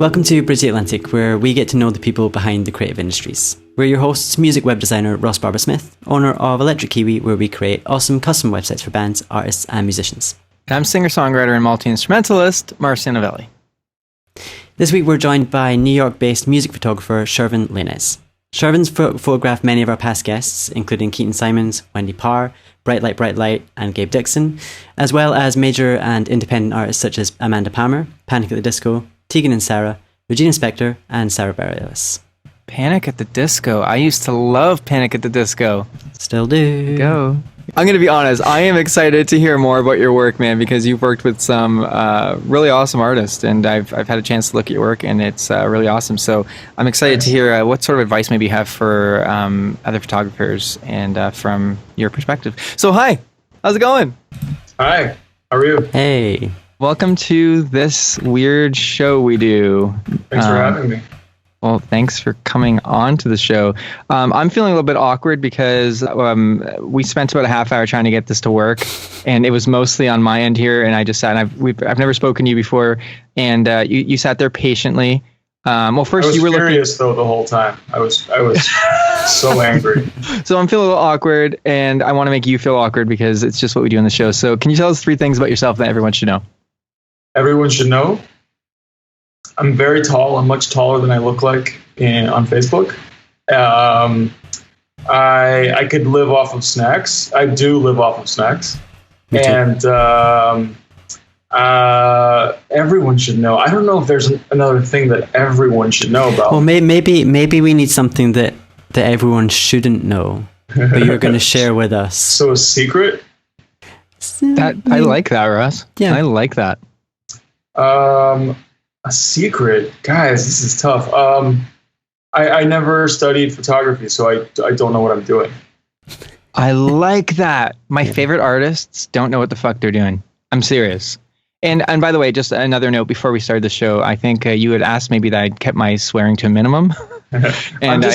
Welcome to Bridge the Atlantic, where we get to know the people behind the creative industries. We're your hosts, music web designer Ross Barber-Smith, owner of Electric Kiwi, where we create awesome custom websites for bands, artists, and musicians. And I'm singer-songwriter and multi-instrumentalist Marcia Novelli. This week we're joined by New York-based music photographer Shervin Lainez. Shervin's photographed many of our past guests, including Keaton Simons, Wendy Parr, Bright Light, and Gabe Dixon, as well as major and independent artists such as Amanda Palmer, Panic at the Disco, Tegan and Sara, Regina Spektor, and Sarah Barielles. Panic at the Disco. I used to love Panic at the Disco. Still do. Go. I'm going to be honest. I am excited to hear more about your work, man, because you've worked with some really awesome artists, and I've had a chance to look at your work, and it's really awesome. So I'm excited to hear what sort of advice maybe you have for other photographers and from your perspective. So hi, how's it going? Hi, how are you? Hey. Welcome to this weird show we do. Thanks for having me. Well, thanks for coming on to the show. I'm feeling a little bit awkward because we spent about a half hour trying to get this to work, and it was mostly on my end here. And I just sat. And I've never spoken to you before, and you sat there patiently. Well, first you were furious though the whole time. I was so angry. So I'm feeling a little awkward, and I want to make you feel awkward because it's just what we do on the show. So can you tell us 3 things about yourself that everyone should know? Everyone should know. I'm very tall. I'm much taller than I look like on Facebook. I could live off of snacks. I do live off of snacks. And everyone should know. I don't know if there's another thing that everyone should know about. Well, maybe we need something that everyone shouldn't know, but you're going to share with us. So a secret? I like that, Russ. Yeah. I like that. A secret, guys. This is tough. I never studied photography, so I don't know what I'm doing. I like that. My favorite artists don't know what the fuck they're doing. I'm serious. And by the way, just another note before we started the show, I think you had asked maybe that I'd kept my swearing to a minimum. And I'm a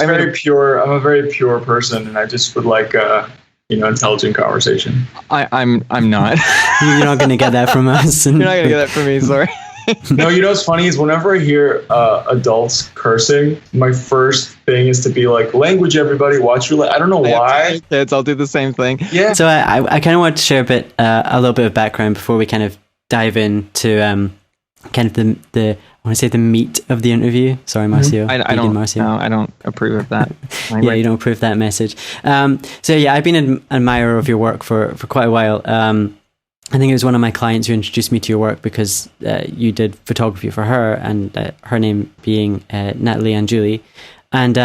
very pure person, and I just would like intelligent conversation. I'm not. You're not going to get that from us. You're not going to get that from me, sorry. No, what's funny is whenever I hear adults cursing, my first thing is to be like, language, everybody, watch your I don't know why. Kids, I'll do the same thing. Yeah. So I kind of want to share a little bit of background before we kind of dive into kind of the I want to say the meat of the interview. Sorry, Marcio. I don't approve of that. Yeah, you don't approve of that message. So yeah, I've been an admirer of your work for quite a while. I think it was one of my clients who introduced me to your work because you did photography for her, and her name being Natalie and Julie. And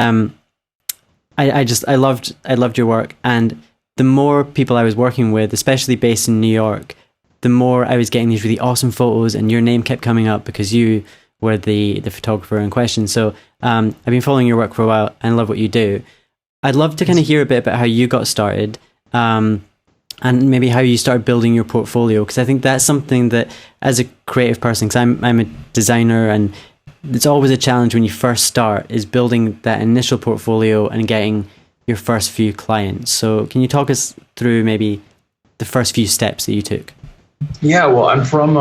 I loved your work. And the more people I was working with, especially based in New York, the more I was getting these really awesome photos, and your name kept coming up because you were the photographer in question. So I've been following your work for a while and love what you do. I'd love to kind of hear a bit about how you got started. And maybe how you started building your portfolio, because I think that's something that, as a creative person, because I'm a designer, and it's always a challenge when you first start, is building that initial portfolio and getting your first few clients. So can you talk us through maybe the first few steps that you took? Yeah, well, I'm from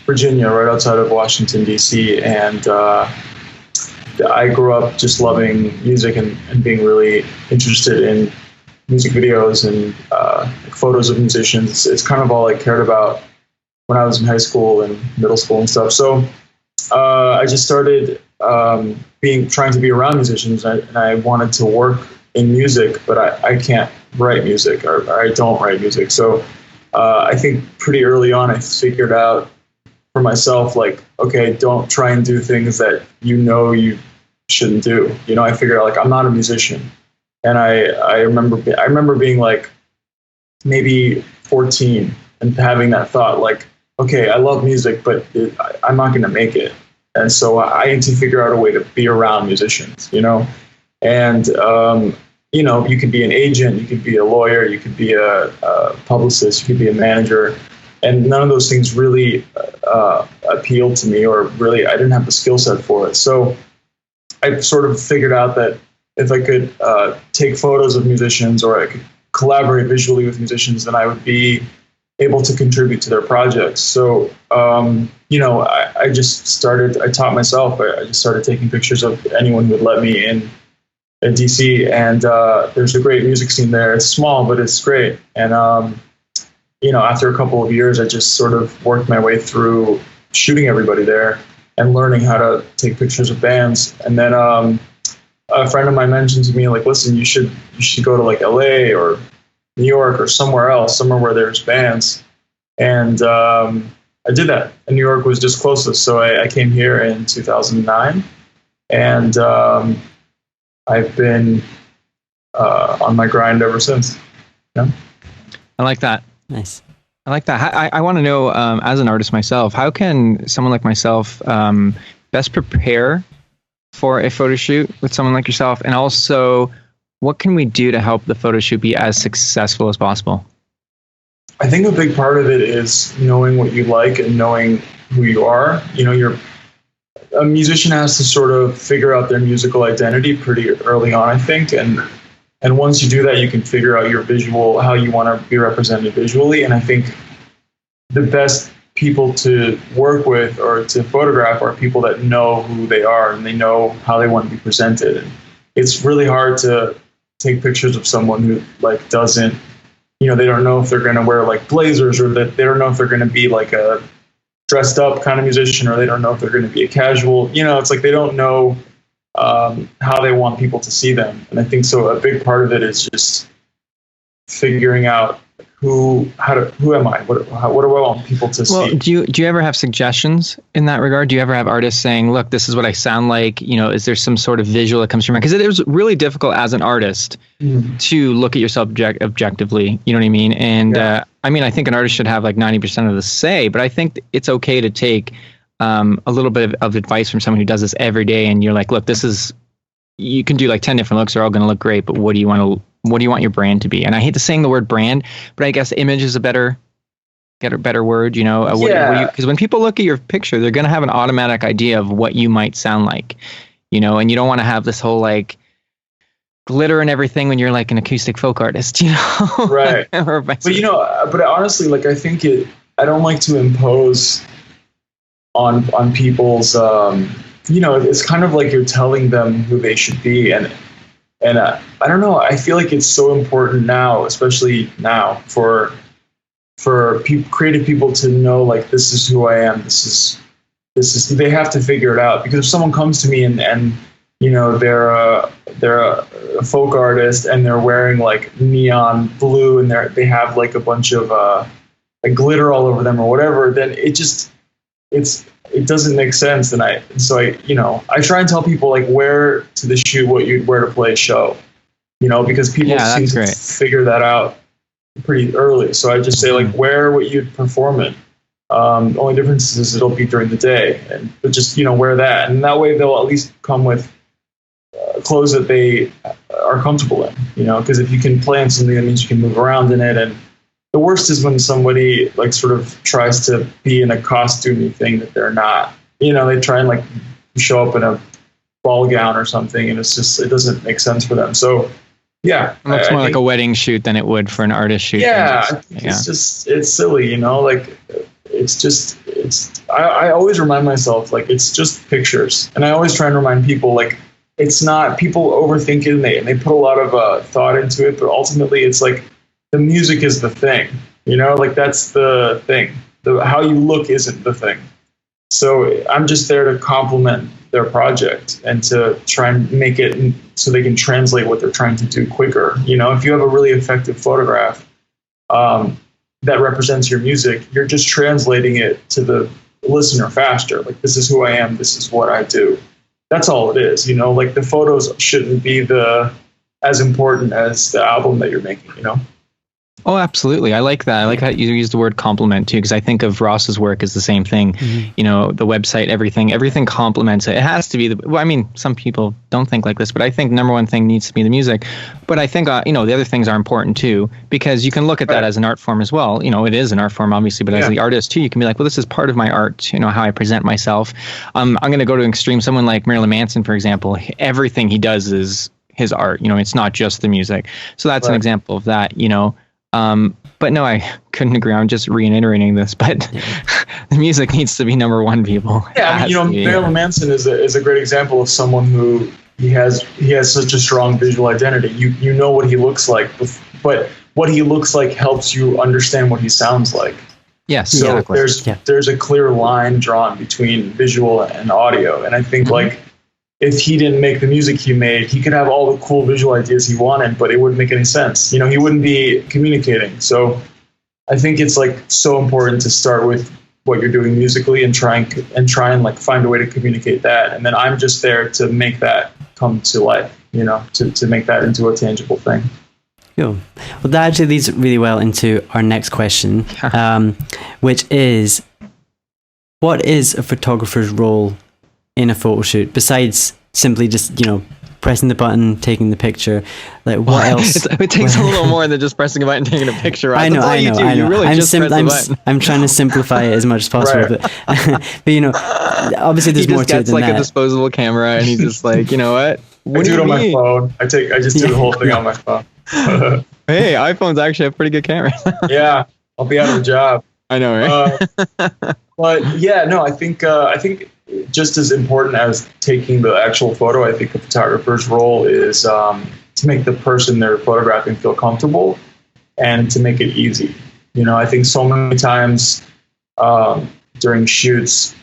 Virginia, right outside of Washington, D.C., and I grew up just loving music and being really interested in music videos and photos of musicians. It's kind of all I cared about when I was in high school and middle school and stuff. So I just started trying to be around musicians, and I wanted to work in music, but I can't write music, or I don't write music. So I think pretty early on I figured out for myself, like, okay, don't try and do things that you shouldn't do. I figured out, like, I'm not a musician. And I remember being like maybe 14 and having that thought, like, okay, I love music, but I'm not going to make it. And so I need to figure out a way to be around musicians, And, you could be an agent, you could be a lawyer, you could be a publicist, you could be a manager. And none of those things really appealed to me, or really I didn't have the skill set for it. So I sort of figured out that if I could take photos of musicians, or I could collaborate visually with musicians, then I would be able to contribute to their projects. So, I taught myself. I just started taking pictures of anyone who would let me in DC. And there's a great music scene there. It's small, but it's great. And, after a couple of years, I just sort of worked my way through shooting everybody there and learning how to take pictures of bands. And then a friend of mine mentioned to me, like, listen, you should go to like LA or New York or somewhere else, somewhere where there's bands. And I did that. And New York was just closest. So I came here in 2009. And I've been on my grind ever since. Yeah. I like that. Nice. I like that. I want to know, as an artist myself, how can someone like myself best prepare for a photo shoot with someone like yourself? And also, what can we do to help the photo shoot be as successful as possible? I think a big part of it is knowing what you like and knowing who you are. A musician has to sort of figure out their musical identity pretty early on, I think. And once you do that, you can figure out your visual, how you want to be represented visually. And I think the best people to work with or to photograph are people that know who they are and they know how they want to be presented. And it's really hard to take pictures of someone who like doesn't, they don't know if they're going to wear like blazers, or that they don't know if they're going to be like a dressed up kind of musician, or they don't know if they're going to be a casual, it's like they don't know how they want people to see them. And I think so a big part of it is just figuring out who am I? What do I want people to see? Well, do you ever have suggestions in that regard? Do you ever have artists saying, look, this is what I sound like? Is there some sort of visual that comes from it? Because it is really difficult as an artist to look at yourself objectively. You know what I mean? And I think an artist should have like 90% of the say, but I think it's okay to take a little bit of advice from someone who does this every day. And you're like, look, you can do like 10 different looks. They're all going to look great, but what do you want your brand to be? And I hate to saying the word brand, but I guess image is a better word, because when people look at your picture, they're going to have an automatic idea of what you might sound like, and you don't want to have this whole like glitter and everything when you're like an acoustic folk artist, Right. But honestly, like, I think I don't like to impose on people's, it's kind of like you're telling them who they should be. And I don't know, I feel like it's so important now, especially now for creative people to know, like, this is who I am. This is, they have to figure it out. Because if someone comes to me and they're a folk artist and they're wearing like neon blue and they have like a bunch of like glitter all over them or whatever, then it doesn't make sense. And I try and tell people, like, wear to the shoot what you'd wear to play a show, because people seem to figure that out pretty early. So I just say, like, wear what you'd perform in. The only difference is it'll be during the day, but just, wear that. And that way they'll at least come with clothes that they are comfortable in, because if you can play in something, that means you can move around in it. And the worst is when somebody like sort of tries to be in a costumey thing that they're not. They try and like show up in a ball gown or something, and it doesn't make sense for them. So yeah, it looks more like a wedding shoot than it would for an artist shoot. Yeah, it's silly, like I always remind myself, like, it's just pictures, and I always try and remind people, like, it's not, people overthink it and they put a lot of thought into it, but ultimately it's like the music is the thing, like that's the thing. How you look isn't the thing. So I'm just there to complement their project and to try and make it so they can translate what they're trying to do quicker. If you have a really effective photograph that represents your music, you're just translating it to the listener faster. Like, this is who I am. This is what I do. That's all it is. Like, the photos shouldn't be as important as the album that you're making, Oh, absolutely. I like that. I like how you use the word compliment too, because I think of Ross's work as the same thing. Mm-hmm. The website, everything complements it. It has to be some people don't think like this, but I think number one thing needs to be the music. But I think, the other things are important too, because you can look at that as an art form as well. It is an art form, obviously, but as the artist too, you can be like, well, this is part of my art, how I present myself. I'm going to go to an extreme. Someone like Marilyn Manson, for example, everything he does is his art. It's not just the music. So that's an example of that, But no, I couldn't agree. I'm just reiterating this, but the music needs to be number one, people. Yeah, Marilyn Manson is a great example of someone who he has such a strong visual identity. You know what he looks like, but what he looks like helps you understand what he sounds like. Yes, so exactly. there's a clear line drawn between visual and audio, and I think like if he didn't make the music he made, he could have all the cool visual ideas he wanted, but it wouldn't make any sense. He wouldn't be communicating. So I think it's like so important to start with what you're doing musically and try and like find a way to communicate that. And then I'm just there to make that come to life, to make that into a tangible thing. Cool. Well, that actually leads really well into our next question, which is, what is a photographer's role in a photo shoot besides simply just pressing the button, taking the picture? Like, what else? It takes a little more than just pressing a button, taking a picture. Right? I know. You really I'm trying to simplify it as much as possible. Right. But obviously there's more to it than that. He just gets like a disposable camera, and he's just like, you know what? I do it on my phone. I just do the whole thing on my phone. Hey, iPhones actually have pretty good cameras. Yeah, I'll be out of a job. I know, right? But yeah, no, I think just as important as taking the actual photo, I think a photographer's role is to make the person they're photographing feel comfortable and to make it easy. I think so many times during shoots,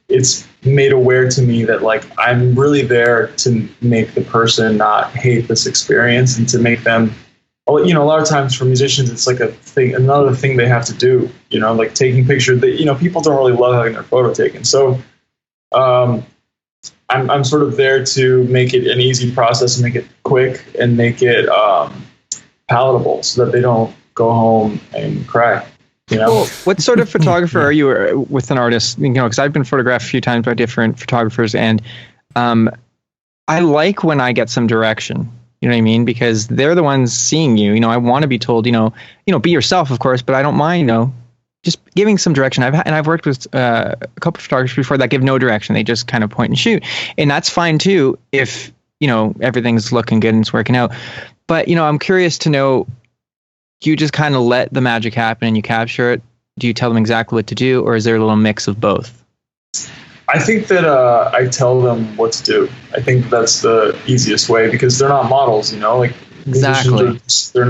it's made aware to me that like I'm really there to make the person not hate this experience and to make them, a lot of times for musicians, it's like another thing they have to do, like taking pictures that, people don't really love having their photo taken. So I'm sort of there to make it an easy process and make it quick and make it palatable so that they don't go home and cry. Well, what sort of photographer are you with an artist? Because I've been photographed a few times by different photographers, and I like when I get some direction. You know what I mean? Because they're the ones seeing you. I want to be told, be yourself, of course, but I don't mind, just giving some direction. I've worked with a couple of photographers before that give no direction. They just kind of point and shoot, and that's fine too if everything's looking good and it's working out. But I'm curious to know. Do you just kind of let the magic happen and you capture it? Do you tell them exactly what to do, or is there a little mix of both? I think that I tell them what to do. I think that's the easiest way because they're not models, like exactly. They're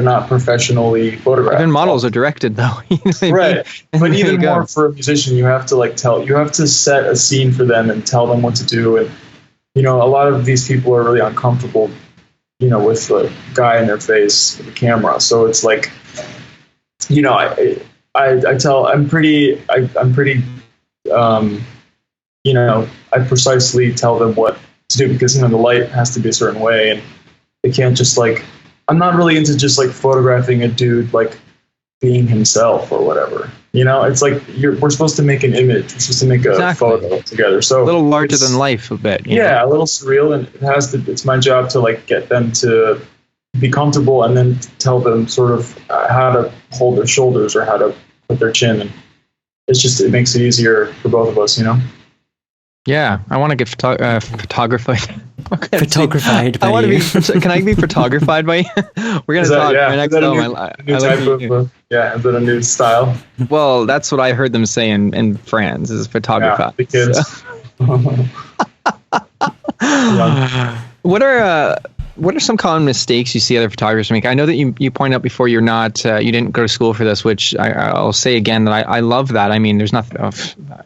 not professionally photographed. Even models are directed though. Right. But even more for a musician, you have to set a scene for them and tell them what to do. And a lot of these people are really uncomfortable with the guy in their face with the camera. So it's like, I precisely tell them what to do because, the light has to be a certain way and they can't just I'm not really into just photographing a dude, being himself or whatever. It's like we're supposed to make an image. We're supposed to make a photo together. So a little larger than life a bit. Yeah, a little surreal, and it's my job to get them to be comfortable, and then tell them sort of how to hold their shoulders or how to put their chin, and it makes it easier for both of us. Yeah, I want to get photographed. Photographed. I want to be. Can I be photographed by you? We're gonna talk. Yeah, My next is that a new style? Well, that's what I heard them say in France is photographed. Yeah, because. What are some common mistakes you see other photographers make? I know that you pointed out before you didn't go to school for this, which I'll say again that I love that. I mean, there's nothing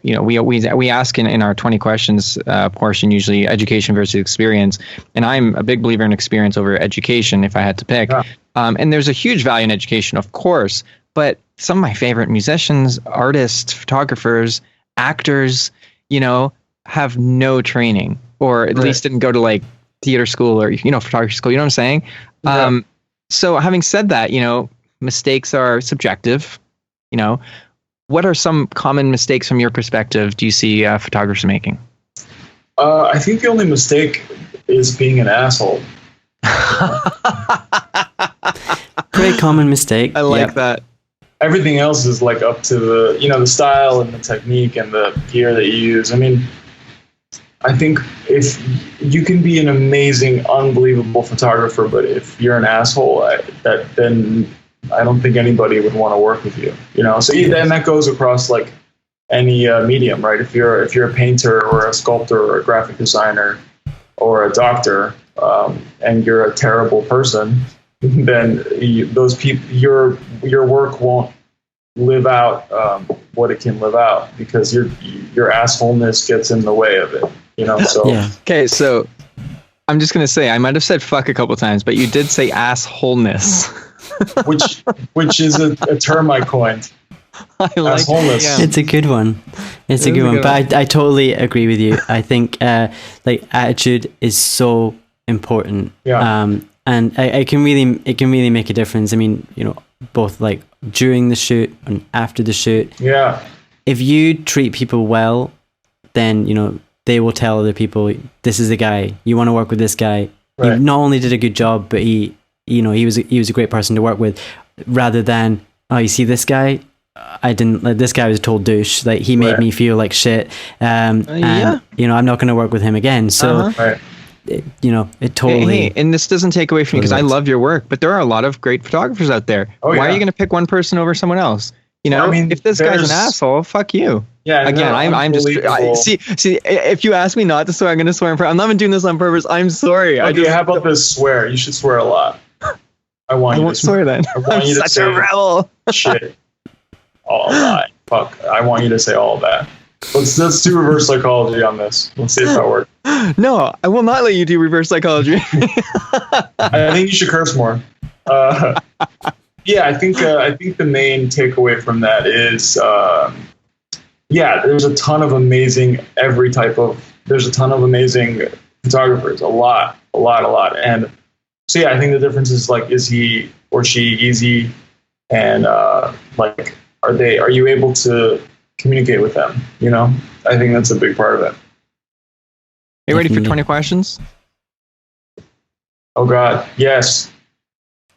we ask in our 20 questions portion usually education versus experience, and I'm a big believer in experience over education if I had to pick. Yeah. And there's a huge value in education, of course, but some of my favorite musicians, artists, photographers, actors, have no training or at least didn't go to theater school or photography school, you know what I'm saying? Yeah. So having said that, mistakes are subjective. What are some common mistakes from your perspective do you see photographers making? I think the only mistake is being an asshole. Pretty common mistake. I like that. Everything else is up to the the style and the technique and the gear that you use. I mean, I think if you can be an amazing, unbelievable photographer, but if you're an asshole, then I don't think anybody would want to work with you. You know, so and that goes across like any medium, right? If you're a painter or a sculptor or a graphic designer or a doctor, and you're a terrible person, then those people, your work won't live out what it can live out, because your assholeness gets in the way of it. You know, so Okay, so I'm just gonna say I might have said fuck a couple times, but you did say assholeness, which is a term I coined. I like Assholeness. Yeah. It's a good one. It's a good one. But I totally agree with you. I think like attitude is so important. Yeah. And it can really make a difference. I mean, you know, both like during the shoot and after the shoot. Yeah. If you treat people well, then you know they will tell other people, this is the guy, you want to work with this guy. Right. He not only did a good job, but he was a great person to work with, rather than, oh, you see this guy, I didn't like, this guy was a total douche, like he made me feel like shit, and you know, I'm not going to work with him again. So you know, it totally. Hey, and this doesn't take away from you, because I love your work, but there are a lot of great photographers out there. Why are you going to pick one person over someone else? You know, I mean, if this guy's an asshole, fuck you. Yeah. Again, I'm just see. If you ask me not to swear, I'm going to swear in front. I'm not even doing this on purpose. I'm sorry. Okay, how about this? Swear. You should swear a lot. I won't swear then. I'm you to such a rebel. Shit. All that. Fuck. I want you to say all that. Let's do reverse psychology on this. Let's see if that works. No, I will not let you do reverse psychology. I think you should curse more. Yeah, I think the main takeaway from that is, there's a ton of amazing photographers, a lot. And so I think the difference is like, is he or she easy, and like, are you able to communicate with them? You know, I think that's a big part of it. Are you ready for 20 questions? Oh God, yes,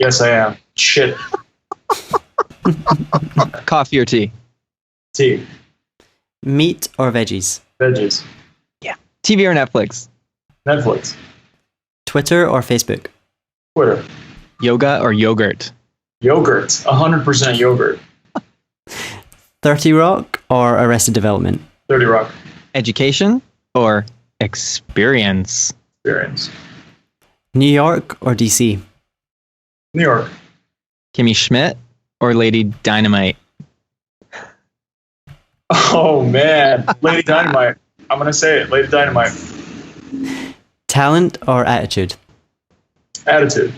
I am. Shit. Coffee or tea? Tea. Meat or veggies? Veggies. Yeah. TV or Netflix? Netflix. Twitter or Facebook? Twitter. Yoga or yogurt? Yogurt. 100% yogurt. 30 Rock or Arrested Development? 30 Rock. Education or experience? Experience. New York or DC? New York. Kimmy Schmidt or Lady Dynamite? Oh man, Lady Dynamite. I'm gonna say it, Lady Dynamite. Talent or attitude? Attitude.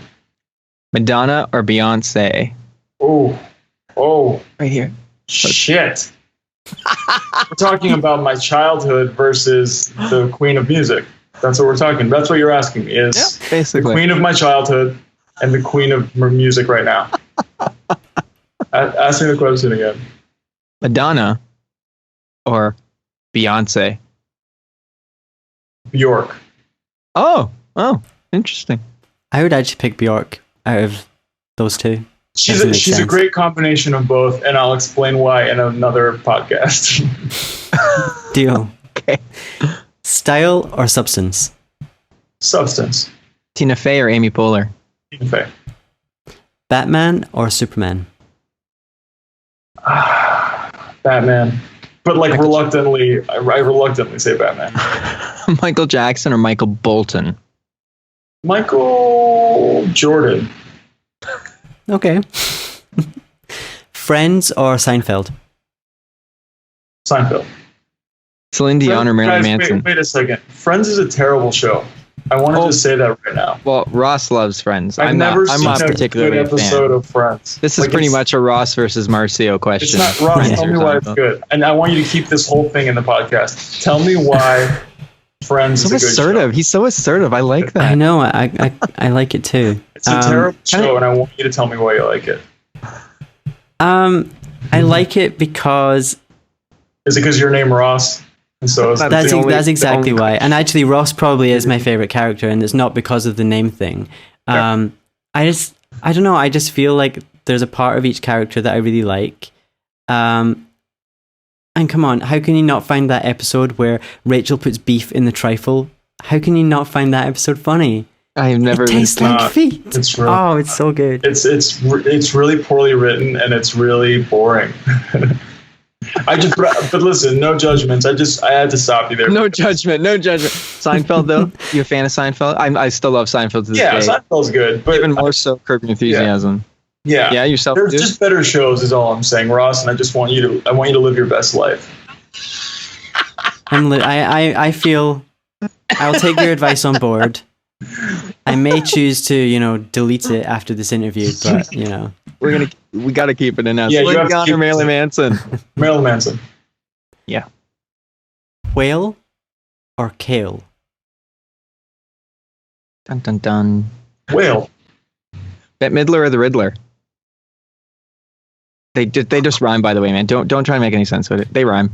Madonna or Beyonce? Oh, right here. Shit. We're talking about my childhood versus the queen of music. That's what we're talking. That's what you're asking me, is basically the queen of my childhood and the queen of music right now. Ask me the question again. Madonna or Beyonce? Bjork. Oh, interesting. I would actually pick Bjork out of those two. She's a great combination of both, and I'll explain why in another podcast. Deal. Okay. Style or substance? Substance. Tina Fey or Amy Poehler? Tina Fey. Batman or Superman? Batman. But like reluctantly, I reluctantly say Batman. Michael Jackson or Michael Bolton? Michael Jordan. Okay. Friends or Seinfeld? Seinfeld. Celine Dion or Marilyn Manson? Wait a second. Friends is a terrible show. I wanted to say that right now. Well, Ross loves Friends. I'm not particularly a good episode of Friends. This is pretty much a Ross versus Marcio question. It's not Ross. Tell me why it's good, and I want you to keep this whole thing in the podcast. Tell me why Friends is a good show. He's so assertive. I like that. I know. I like it too. It's a terrible show, and I want you to tell me why you like it. I like it because. Is it because your name Ross? And so that's exactly why. And actually, Ross probably is my favorite character, and it's not because of the name thing. I don't know. I just feel like there's a part of each character that I really like, and And come on, how can you not find that episode where Rachel puts beef in the trifle? How can you not find that episode funny? I've never. It tastes like feet. It's really, oh, it's so good. It's really poorly written and it's really boring. But listen, no judgments. I had to stop you there. No judgment. Seinfeld, though, you a fan of Seinfeld? I still love Seinfeld to this day. Yeah, Seinfeld's good, but even more so Curb Your Enthusiasm. Yeah, yourself. There's just better shows, is all I'm saying, Ross. And I want you to live your best life. I feel I'll take your advice on board. I may choose to, delete it after this interview, but we got to keep it in us. Yeah, you have to keep Marilyn Manson. Marilyn Manson. Yeah. Whale or kale? Dun dun dun. Whale. Bette Midler or the Riddler? They just rhyme, by the way, man. Don't try to make any sense with it. They rhyme.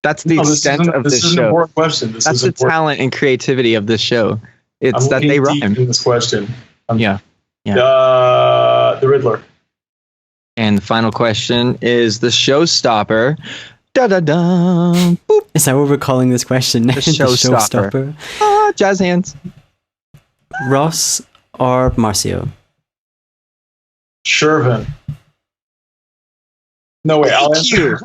That's the extent of this show. This is an important question. That's the talent and creativity of this show. It's that they rhyme. In this question. Yeah. The Riddler. And the final question is the showstopper. Da da da. Boop. Is that what we're calling this question? The showstopper. Jazz hands. Ross or Marcio? Shervin. No way. Thank you.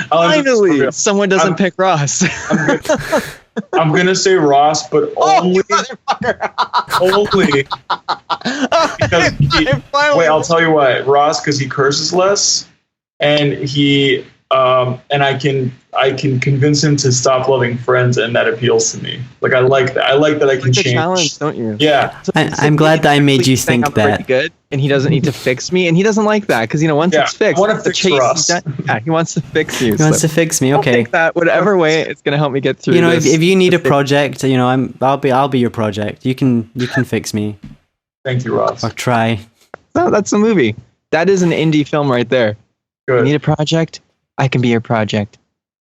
Finally, someone doesn't pick Ross. I'm gonna say Ross, but only because I'll tell you why. Ross, because he curses less, and he and I can convince him to stop loving Friends, and that appeals to me. Like I like that. I like that I can change. Challenge, don't you? Yeah. I'm glad that I made you think that. Good, and he doesn't need to fix me, and he doesn't like that because once it's fixed, I want to fix Ross. He wants to fix you. He wants to fix me. Okay. I'll take that whatever way it's gonna help me get through. If you need a project, I'll be your project. You can fix me. Thank you, Ross. Or try. No, that's a movie. That is an indie film right there. Good. You need a project? I can be your project.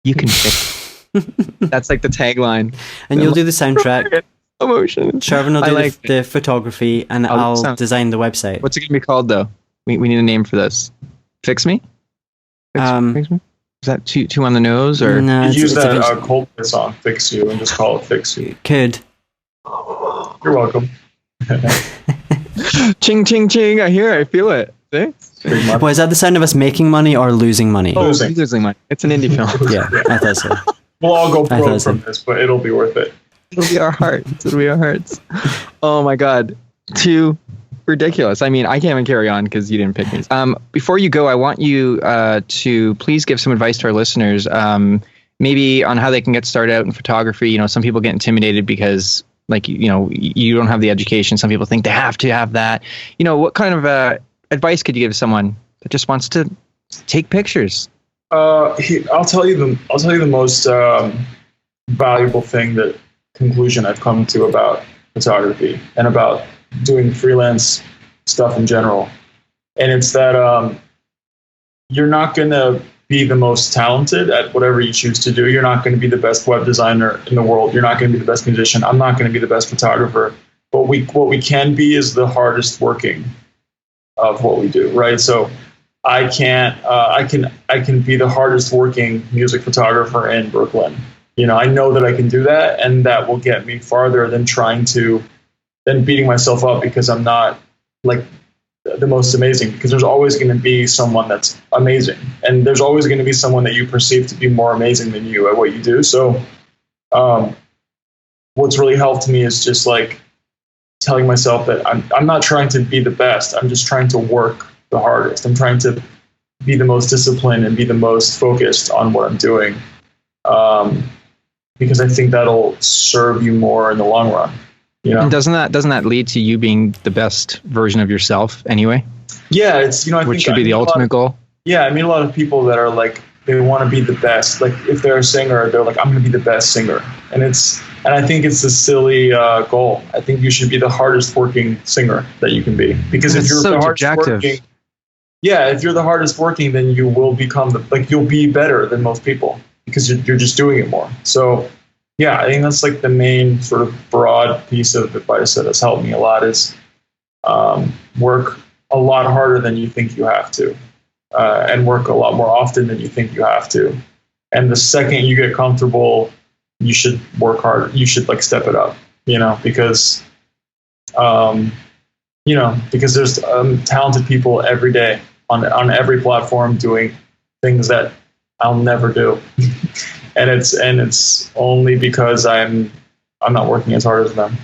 You can fix it. That's like the tagline. And you'll do the soundtrack. Emotion. Shervin will do the photography, and I'll design the website. What's it going to be called, though? We need a name for this. Fix Me? Fix Me? Is that too on the nose? Or no, use that Coldplay song, Fix You, and just call it Fix You. Could. You're welcome. Ching, ching, ching. I hear it. I feel it. See? Well, is that the sound of us making money or losing money? Losing money. It's an indie film. Yeah, I thought so. We'll all go pro from this, but it'll be worth it. It'll be our hearts. Oh my God. Too ridiculous. I mean, I can't even carry on because you didn't pick me. Before you go, I want you to please give some advice to our listeners, maybe on how they can get started out in photography. Some people get intimidated because you don't have the education. Some people think they have to have that. What kind of advice could you give someone that just wants to take pictures? I'll tell you the most valuable conclusion I've come to about photography and about doing freelance stuff in general. And it's that you're not going to be the most talented at whatever you choose to do. You're not going to be the best web designer in the world. You're not going to be the best musician. I'm not going to be the best photographer. But what we can be is the hardest working of what we do, right? So I can be the hardest working music photographer in Brooklyn. I know that I can do that, and that will get me farther than beating myself up because I'm not like the most amazing, because there's always going to be someone that's amazing, and there's always going to be someone that you perceive to be more amazing than you at what you do. So what's really helped me is just like telling myself that I'm not trying to be the best. I'm just trying to work the hardest. I'm trying to be the most disciplined and be the most focused on what I'm doing. Because I think that'll serve you more in the long run. And doesn't that lead to you being the best version of yourself anyway? Yeah, it's I which should be the ultimate goal. Yeah, I mean a lot of people that are like they want to be the best. Like if they're a singer, they're like I'm going to be the best singer, and I think it's a silly goal. I think you should be the hardest working singer that you can be, because if you're the hardest working, if you're the hardest working, then you will become you'll be better than most people because you're just doing it more. So. Yeah, I think that's like the main sort of broad piece of advice that has helped me a lot is work a lot harder than you think you have to, and work a lot more often than you think you have to. And the second you get comfortable, you should work hard. You should like step it up, because because there's talented people every day on every platform doing things that I'll never do. and it's only because I'm not working as hard as them,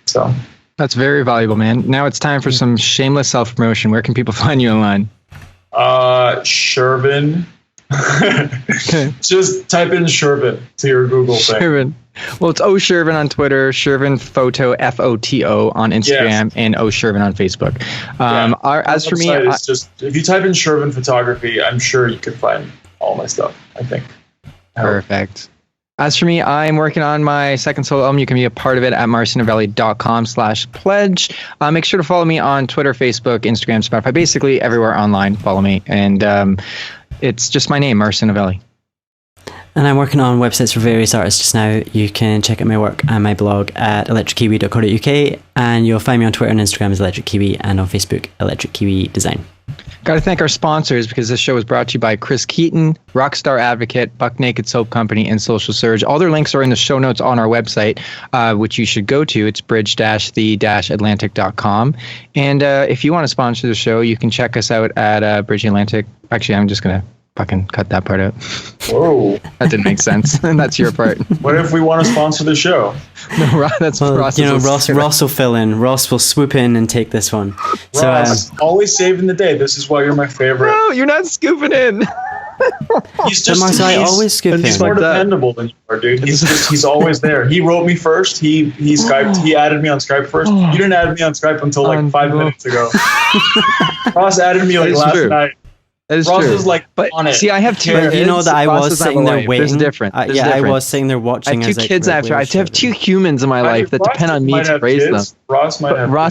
so. That's very valuable, man. Now it's time for some shameless self-promotion. Where can people find you online? Shervin. Just type in Shervin to your Google thing. Shervin. Well, it's Shervin on Twitter, Shervin Photo, Photo on Instagram, and Shervin on Facebook. As for me, just if you type in Shervin Photography, I'm sure you could find all my stuff, I think. Perfect. As for me, I'm working on my second solo album. You can be a part of it at marcinovelli.com/pledge. Make sure to follow me on Twitter, Facebook, Instagram, Spotify, basically everywhere online. Follow me. And it's just my name, Marcinovelli. And I'm working on websites for various artists just now. You can check out my work and my blog at electrickiwi.co.uk, and you'll find me on Twitter and Instagram as Electric Kiwi, and on Facebook, Electric Kiwi Design. Got to thank our sponsors, because this show is brought to you by Chris Keaton, Rockstar Advocate, Buck Naked Soap Company, and Social Surge. All their links are in the show notes on our website, which you should go to. It's bridge-the-atlantic.com. And if you want to sponsor the show, you can check us out at Bridge Atlantic. Actually, I'm just going to fucking cut that part out. Whoa. That didn't make sense. And that's your part. What if we want to sponsor the show? No, that's Ross. Ross will fill in. Ross will swoop in and take this one. Ross, always saving the day. This is why you're my favorite. No, you're not scooping in. I always scoop in. He's more dependable than you are, dude. He's always there. He wrote me first. He Skyped. He added me on Skype first. You didn't add me on Skype until like 5 minutes ago. Ross added me like last night. That is Ross true. is like on it. See, I have two kids. You know that I was sitting there waiting. There's different. I was sitting there watching. I have two kids after. I have two humans in my life that depend on me to raise them. Ross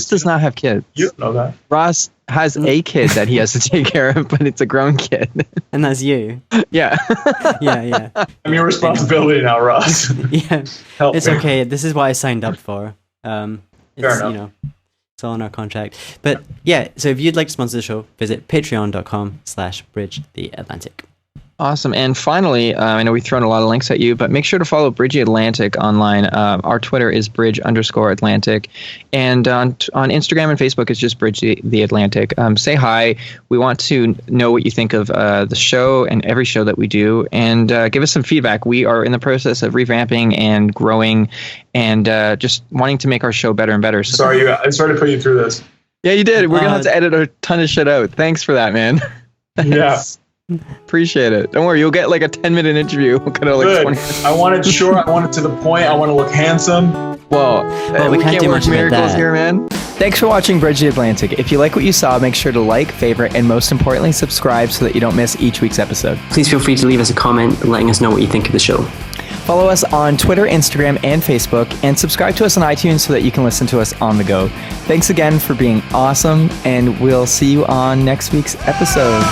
does not have kids. You don't know that. Ross has a kid that he has to take care of, but it's a grown kid. And that's you. Yeah. Yeah. I'm your responsibility now, Ross. Yeah. Help it's me. okay. This is what I signed up for. Fair enough. It's all in our contract. But yeah, so if you'd like to sponsor the show, visit patreon.com/bridgetheatlantic. Awesome. And finally, I know we've thrown a lot of links at you, but make sure to follow Bridge Atlantic online. Our Twitter is Bridge_Atlantic. And on Instagram and Facebook, it's just Bridge the Atlantic. Say hi. We want to know what you think of the show and every show that we do. And give us some feedback. We are in the process of revamping and growing and just wanting to make our show better and better. I started to put you through this. Yeah, you did. We're going to have to edit a ton of shit out. Thanks for that, man. Yeah. Appreciate it. Don't worry, you'll get like a 10-minute interview. We'll cut out like Good. 20. I want it short. I want it to the point. I want to look handsome. Well, we can't do work much about miracles that. here, man. Thanks for watching Bridge the Atlantic. If you like what you saw, make sure to like, favorite, and most importantly, subscribe so that you don't miss each week's episode. Please feel free to leave us a comment letting us know what you think of the show. Follow us on Twitter, Instagram, and Facebook, and subscribe to us on iTunes so that you can listen to us on the go. Thanks again for being awesome, and we'll see you on next week's episode.